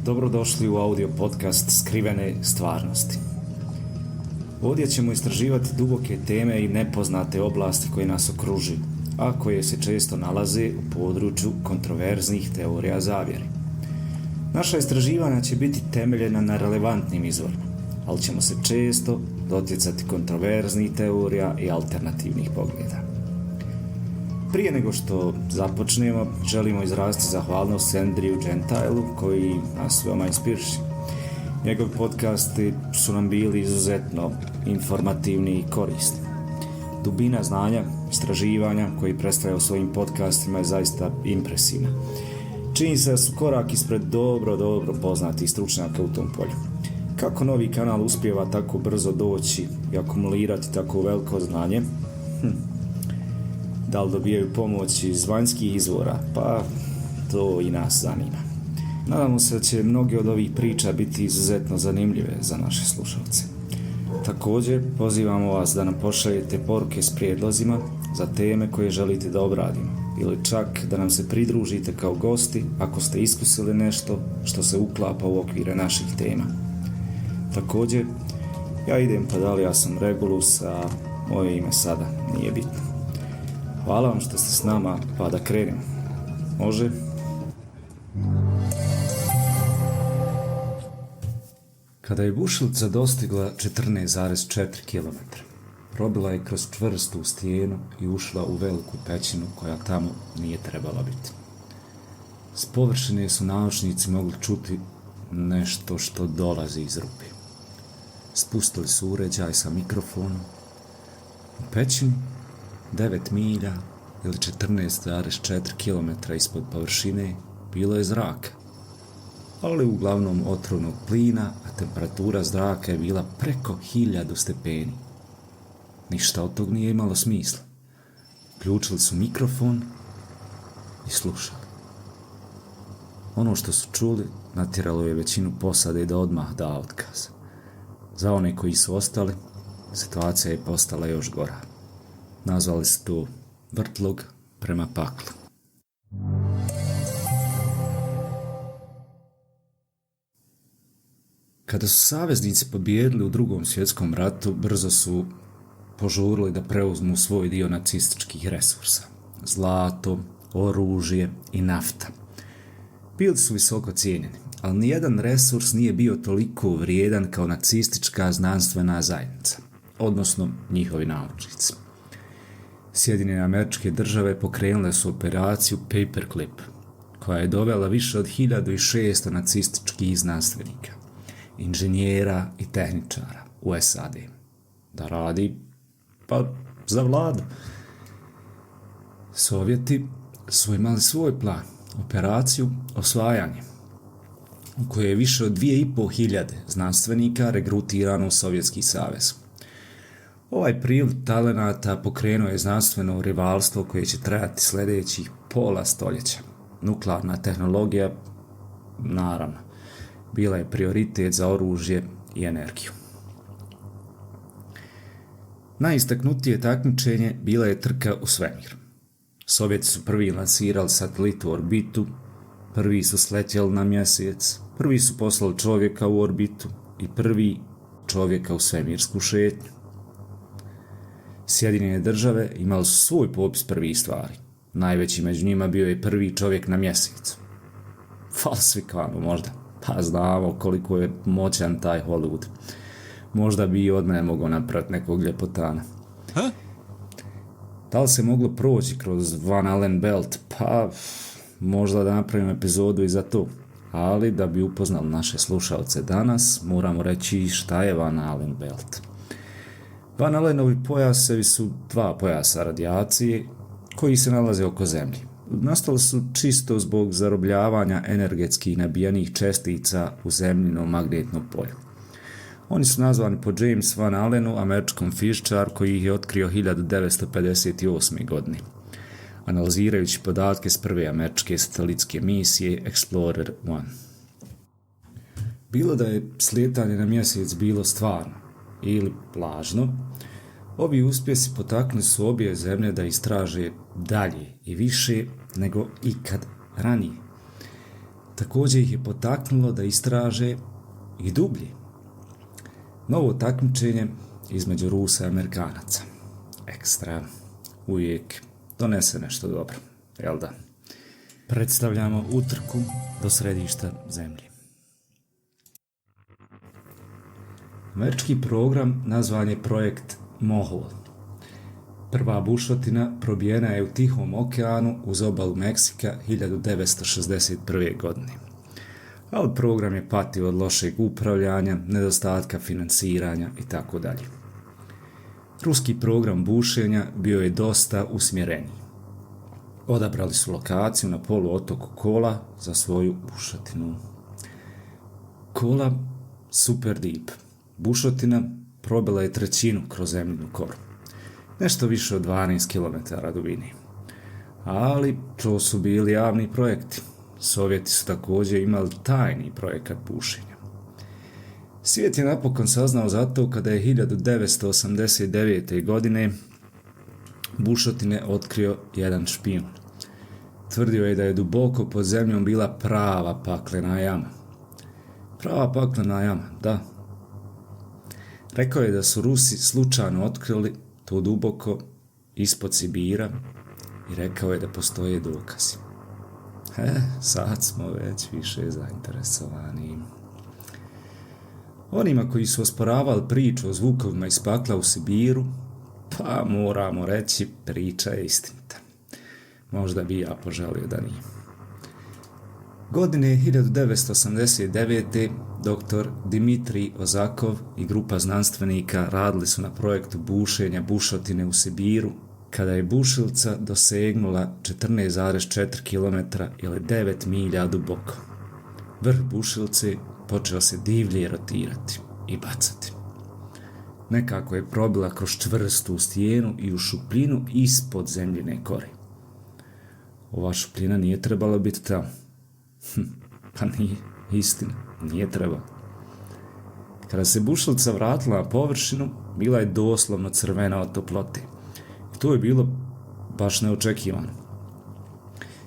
Dobrodošli u audio podcast Skrivene stvarnosti. Ovdje ćemo istraživati duboke teme i nepoznate oblasti koje nas okružuju, a koje se često nalaze u području kontroverznih teorija zavjere. Naša istraživanja će biti temeljena na relevantnim izvorima, ali ćemo se često doticati kontroverznih teorija i alternativnih pogleda. Prije nego što započnemo, želimo izraziti zahvalnost Andrewu Gentilu koji nas veoma inspiriše. Njegovi podcasti su nam bili izuzetno informativni i korisni. Dubina znanja, istraživanja koji predstavlja u svojim podcastima je zaista impresivna. Čini se da su korak ispred dobro poznatih stručnjaka u tom polju. Kako novi kanal uspijeva tako brzo doći i akumulirati tako veliko znanje? Da li dobijaju pomoć iz vanjskih izvora? Pa to i nas zanima. Nadamo se da će mnoge od ovih priča biti izuzetno zanimljive za naše slušalce. Također pozivamo vas da nam pošaljete poruke s prijedlozima za teme koje želite da obradimo ili čak da nam se pridružite kao gosti ako ste iskusili nešto što se uklapa u okvire naših tema. Također, ja idem pa da li ja sam Regulus, a moje ime sada nije bitno. Hvala vam što ste s nama, pa da krenemo. Može? Kada je bušilica dostigla 14,4 km, probila je kroz čvrstu stijenu i ušla u veliku pećinu koja tamo nije trebala biti. S površine su naučnici mogli čuti nešto što dolazi iz rupe. Spustili su uređaj sa mikrofonom. U pećini 9 milja ili 14,4 km ispod površine bilo je zraka, ali uglavnom otrovnog plina, a temperatura zraka je bila preko 1000 stepeni. Ništa od tog nije imalo smisla. Uključili su mikrofon i slušali. Ono što su čuli natjeralo je većinu posade da odmah da otkaz. Za one koji su ostali, situacija je postala još gora. Nazvali su to vrtlog prema paklu. Kada su saveznici pobijedili u Drugom svjetskom ratu, brzo su požurili da preuzmu svoj dio nacističkih resursa. Zlato, oružje i nafta. Bili su visoko cijenjeni, ali nijedan resurs nije bio toliko vrijedan kao nacistička znanstvena zajednica, odnosno njihovi naučnici. Sjedinjene Američke Države pokrenule su operaciju Paperclip, koja je dovela više od 1600 nacističkih znanstvenika, inženjera i tehničara u SAD. Da radi, pa za vladu. Sovjeti su imali svoj plan, operaciju Osvajanje, u kojoj je više od 2500 znanstvenika regrutirano u Sovjetski savez. Ovaj priliv talenata pokrenuo je znanstveno rivalstvo koje će trajati sljedećih pola stoljeća. Nuklearna tehnologija, naravno, bila je prioritet za oružje i energiju. Najistaknutije takmičenje bila je trka u svemir. Sovjeti su prvi lansirali satelit u orbitu, prvi su sletjeli na mjesec, prvi su poslali čovjeka u orbitu i prvi čovjeka u svemirsku šetnju. Sjedinjene Države imali su svoj popis prvih stvari. Najveći među njima bio je prvi čovjek na mjesecu. Falsifikovano možda, pa znamo koliko je moćan taj Hollywood. Možda bi i od mene mogao napraviti nekog ljepotana. Da li se moglo proći kroz Van Allen Belt? Pa možda da napravim epizodu i za to. Ali da bi upoznali naše slušalce danas, moramo reći šta je Van Allen Belt. Van Allenovi pojasevi su dva pojasa radijacije koji se nalaze oko Zemlje. Nastali su čisto zbog zarobljavanja energetskih nabijenih čestica u zemljinom magnetnom polju. Oni su nazvani po James Van Allenu, američkom fizičaru koji ih je otkrio 1958. godine, analizirajući podatke s prve američke satelitske misije Explorer 1. Bilo da je slijetanje na mjesec bilo stvarno ili lažno, ovi uspjesi potaknuli su obje zemlje da istraže dalje i više nego ikad ranije. Također ih je potaknulo da istraže i dublje. Novo takmičenje između Rusa i Amerikanaca. Ekstra. Uvijek donese nešto dobro, jel da? Predstavljamo utrku do središta zemlje. Američki program nazvan je projekt Mohol. Prva bušotina probijena je u Tihom okeanu uz obalu Meksika 1961. godine. Ali program je patio od lošeg upravljanja, nedostatka financiranja itd. Ruski program bušenja bio je dosta usmjereniji. Odabrali su lokaciju na poluotoku Kola za svoju bušotinu. Kola Super Deep. Bušotina probila je trećinu kroz zemljinu koru. Nešto više od 12 km dubine. Ali to su bili javni projekti. Sovjeti su također imali tajni projekat bušenja. Svijet je napokon saznao za to kada je 1989. godine bušotine otkrio jedan špijun. Tvrdio je da je duboko pod zemljom bila prava paklena jama. Prava paklena jama, da. Rekao je da su Rusi slučajno otkrili to duboko ispod Sibira i rekao je da postoje dokazi. Sad smo već više zainteresovani. Onima koji su osporavali priču o zvukovima iz pakla u Sibiru, pa moramo reći, priča je istinita. Možda bi ja poželio da nije. Godine 1989. dr. Dimitrij Ozakov i grupa znanstvenika radili su na projektu bušenja bušotine u Sibiru, kada je bušilica dosegnula 14,4 km ili 9 milja duboko. Vrh bušilice počeo se divlje rotirati i bacati. Nekako je probila kroz čvrstu stijenu i u šupljinu ispod zemljine kore. Ova šupljina nije trebala biti tamo. Pa nije, istina, nije trebala. Kada se bušilica vratila na površinu, bila je doslovno crvena od toplote. I to je bilo baš neočekivano.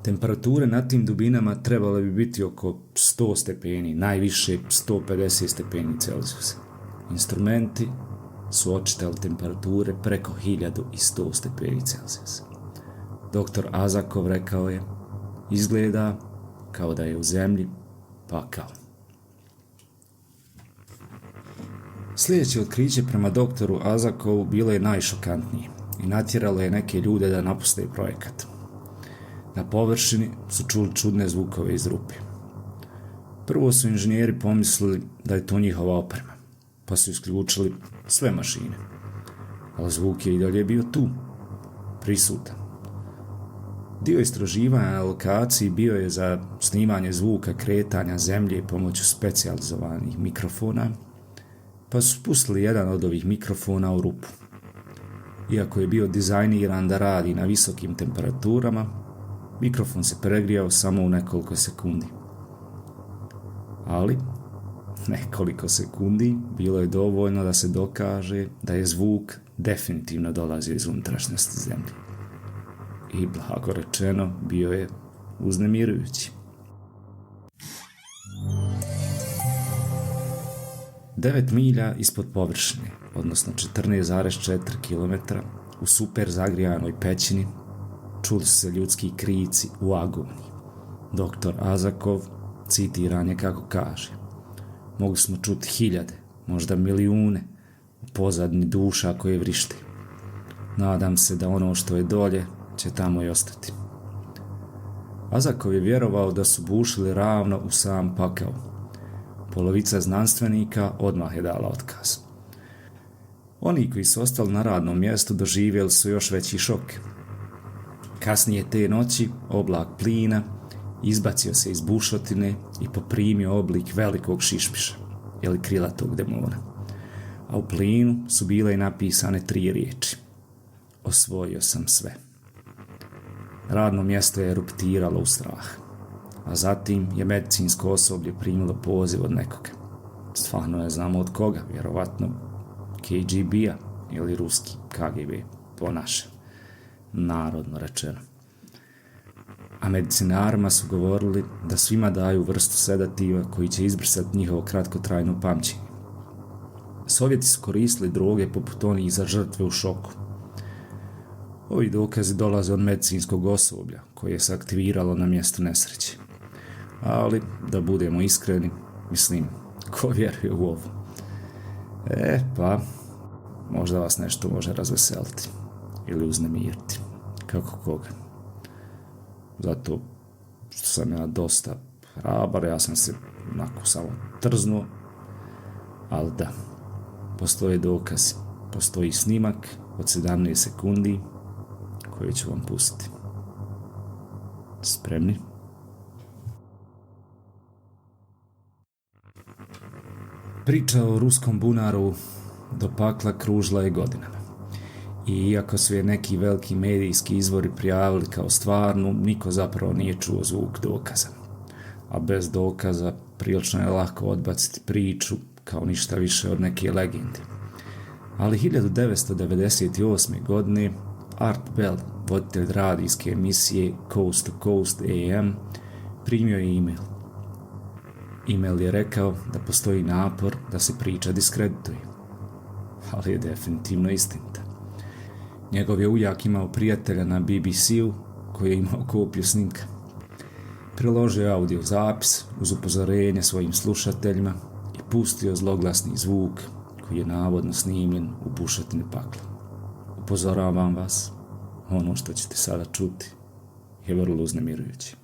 Temperature na tim dubinama trebale bi biti oko 100 stepeni, najviše 150 stepeni Celzijusa. Instrumenti su očitali temperature preko 1100 stepeni Celzijusa. Dr. Azakov rekao je, izgleda kao da je u zemlji pakao. Sljedeće otkriće prema doktoru Azakovu bilo je najšokantnije i natjeralo je neke ljude da napuste projekat. Na površini su čuli čudne zvukove iz rupe. Prvo su inženjeri pomislili da je to njihova oprema, pa su isključili sve mašine. Ali zvuk je i dalje bio tu, prisutan. Dio istraživanja na lokaciji bio je za snimanje zvuka kretanja zemlje pomoću specijalizovanih mikrofona, pa su spustili jedan od ovih mikrofona u rupu. Iako je bio dizajniran da radi na visokim temperaturama, mikrofon se pregrijao samo u nekoliko sekundi. Ali nekoliko sekundi bilo je dovoljno da se dokaže da je zvuk definitivno dolazio iz unutrašnjosti zemlje. I blago rečeno bio je uznemirujući. 9 milja ispod površine, odnosno 14,4 km u super zagrijanoj pećini, čuli su se ljudski krici u agoniji. Doktor Azakov citiran je kako kaže: mogli smo čuti hiljade, možda milijune u pozadini duša koje vrište. Nadam se da ono što je dolje će tamo i ostati. Azakov je vjerovao da su bušili ravno u sam pakao. Polovica znanstvenika odmah je dala otkaz. Oni koji su ostali na radnom mjestu doživjeli su još veći šok. Kasnije te noći oblak plina izbacio se iz bušotine i poprimio oblik velikog šišmiša ili krilatog demona. A u plinu su bile i napisane 3 riječi: osvojio sam sve. Radno mjesto je eruptiralo u strah, a zatim je medicinsko osoblje primilo poziv od nekoga. Stvarno je znamo od koga, vjerovatno KGB-a ili ruski KGB, po našem, narodno rečeno. a medicinarima su govorili da svima daju vrstu sedativa koji će izbrisati njihovo kratkotrajno pamćenje. Sovjeti su koristili droge poput onih za žrtve u šoku. Ovi dokazi dolaze od medicinskog osoblja koje se aktiviralo na mjestu nesreće. Ali, da budemo iskreni, mislim, ko vjeruje u ovo? Pa, možda vas nešto može razveseliti ili uznemiriti, kako koga. Zato što sam ja dosta hrabar, ja sam se onako samo trznuo, ali da, postoje dokazi, postoji snimak od 17 sekundi koji ću vam pustiti. Spremni? Priča o ruskom bunaru do pakla kružila je godinama. I iako su je neki veliki medijski izvori prijavili kao stvarnu, niko zapravo nije čuo zvuk dokaza. A bez dokaza prilično je lako odbaciti priču kao ništa više od neke legende. Ali 1998. godine Art Bell, voditelj radijske emisije Coast to Coast AM, primio je e-mail. E-mail je rekao da postoji napor da se priča diskredituje. Ali je definitivno istinita. Njegov je ujak imao prijatelja na BBC-u koji je imao kopiju snimka. Priložio je audio zapis uz upozorenje svojim slušateljima i pustio zloglasni zvuk koji je navodno snimljen u bušotini pakla. Upozoravam vas, ono što ćete sada čuti je vrlo uznemirujuće.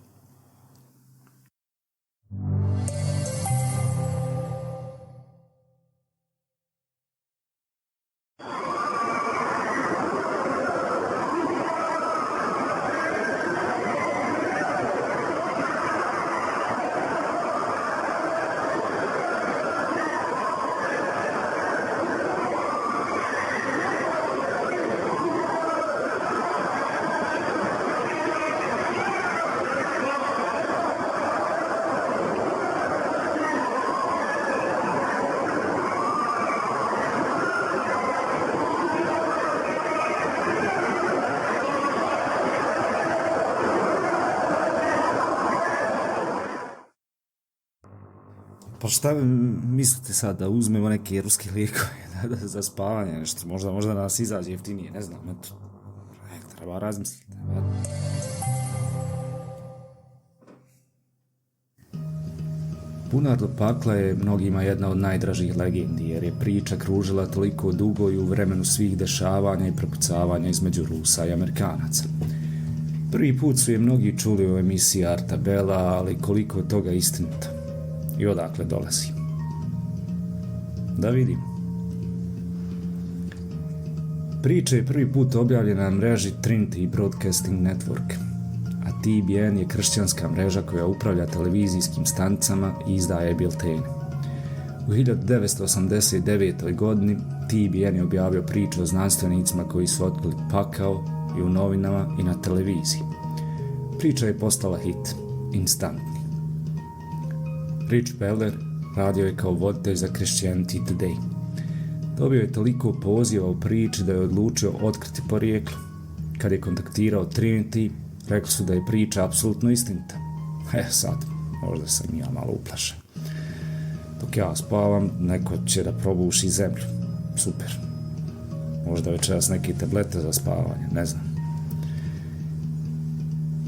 Pa šta mislite sad, da uzmemo neke ruske lijekove za spavanje, nešto, možda nas izađe jeftinije, ne znam, eto. Treba razmisliti. Bunar do pakla je mnogima jedna od najdražih legendi, jer je priča kružila toliko dugo i u vremenu svih dešavanja i prepucavanja između Rusa i Amerikanaca. Prvi put su je mnogi čuli u emisiji Arta Bella, ali koliko je toga istinito i odakle dolazi. Da vidimo. Priča je prvi put objavljena na mreži Trinity Broadcasting Network, a TBN je kršćanska mreža koja upravlja televizijskim stanicama i izdaje biltene. U 1989. godini TBN je objavio priču o znanstvenicima koji su otkrili pakao i u novinama i na televiziji. Priča je postala hit, instantni. Rich Beller radio je kao voditelj za Christianity Today. Dobio je toliko poziva u priči da je odlučio otkriti porijeklo. Kad je kontaktirao Trinity, rekli su da je priča apsolutno istinita. Sad, možda sam ja malo uplašen. Dok ja spavam, neko će da probuši zemlju. Super. Možda večeras neke tablete za spavanje, ne znam.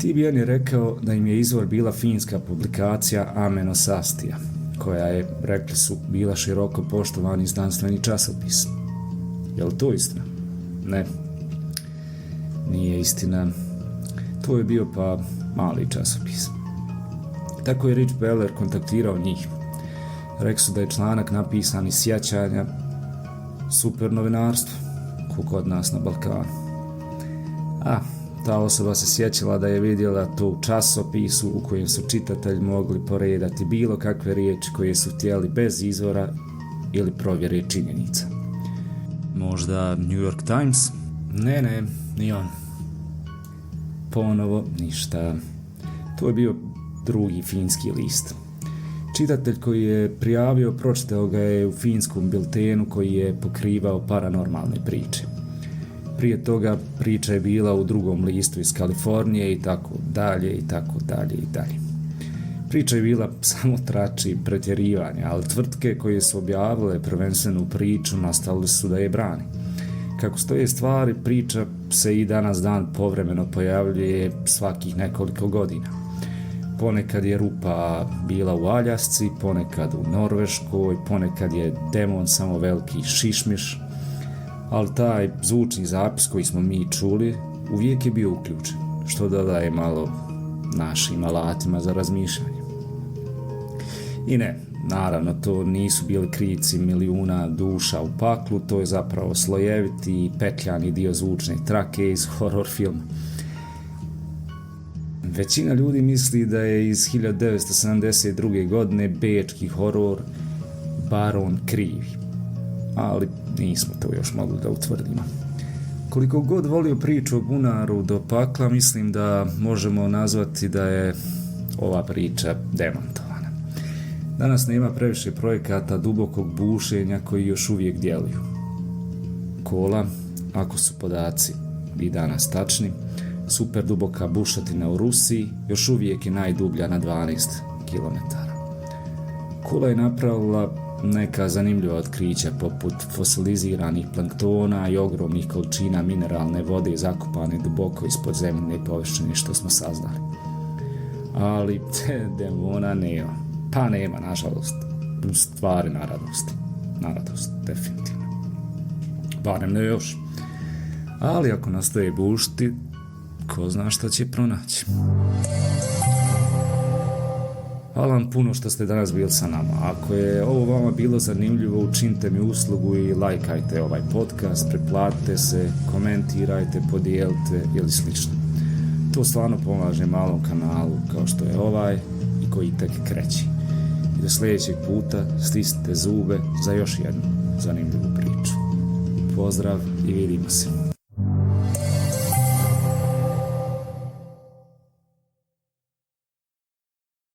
TBN je rekao da im je izvor bila finska publikacija Amenosastija, koja je, rekli su, bila široko poštovani znanstveni časopis. Je li to istina? Ne. Nije istina. To je bio pa mali časopis. Tako je Rich Beller kontaktirao njih. Rekli su da je članak napisan iz sjećanja, super novinarstvo, ko kod nas na Balkanu. Ta osoba se sjećala da je vidjela to u časopisu u kojem su čitatelji mogli poredati bilo kakve riječi koje su htjeli bez izvora ili provjere činjenica. Možda New York Times? Ne, ni on. Ponovo ništa. To je bio drugi finski list. Čitatelj koji je prijavio pročitao ga je u finskom biltenu koji je pokrivao paranormalne priče. prije toga priča je bila u drugom listu iz Kalifornije i tako dalje i tako dalje i dalje. Priča je bila samo trači pretjerivanja, ali tvrtke koje su objavile prvenstvenu priču nastavili su da je brani. Kako stoje stvari, priča se i danas dan povremeno pojavljuje svakih nekoliko godina. Ponekad je rupa bila u Aljasci, ponekad u Norveškoj, ponekad je demon samo veliki šišmiš, ali taj zvučni zapis koji smo mi čuli uvijek je bio uključen, što dodaje malo našim alatima za razmišljanje. I ne, naravno, to nisu bili krici milijuna duša u paklu, to je zapravo slojeviti i petljani dio zvučne trake iz horror filma. Većina ljudi misli da je iz 1972. godine bečki horor Baron krivi, ali nismo to još mogli da utvrdimo. Koliko god volio priču o bunaru do pakla, mislim da možemo nazvati da je ova priča demantovana. Danas nema previše projekata dubokog bušenja koji još uvijek djeluju. Kola, ako su podaci i danas tačni, super duboka bušotina u Rusiji još uvijek je najdublja na 12 km. Kola je napravila neka zanimljiva otkrića poput fosiliziranih planktona i ogromnih količina mineralne vode zakopane duboko ispod zemljine površine što smo saznali. Ali te demona nema. Pa nema, nažalost. Stvari na radost. Na radost, definitivno. Barem ne još. Ali ako nastoje bušiti, ko zna šta će pronaći. Hvala vam puno što ste danas bili sa nama. Ako je ovo vama bilo zanimljivo, učinite mi uslugu i lajkajte ovaj podcast, pretplatite se, komentirajte, podijelite ili slično. To stvarno pomaže malom kanalu kao što je ovaj i koji tek kreće. I do sljedećeg puta stisnite zube za još jednu zanimljivu priču. Pozdrav i vidimo se.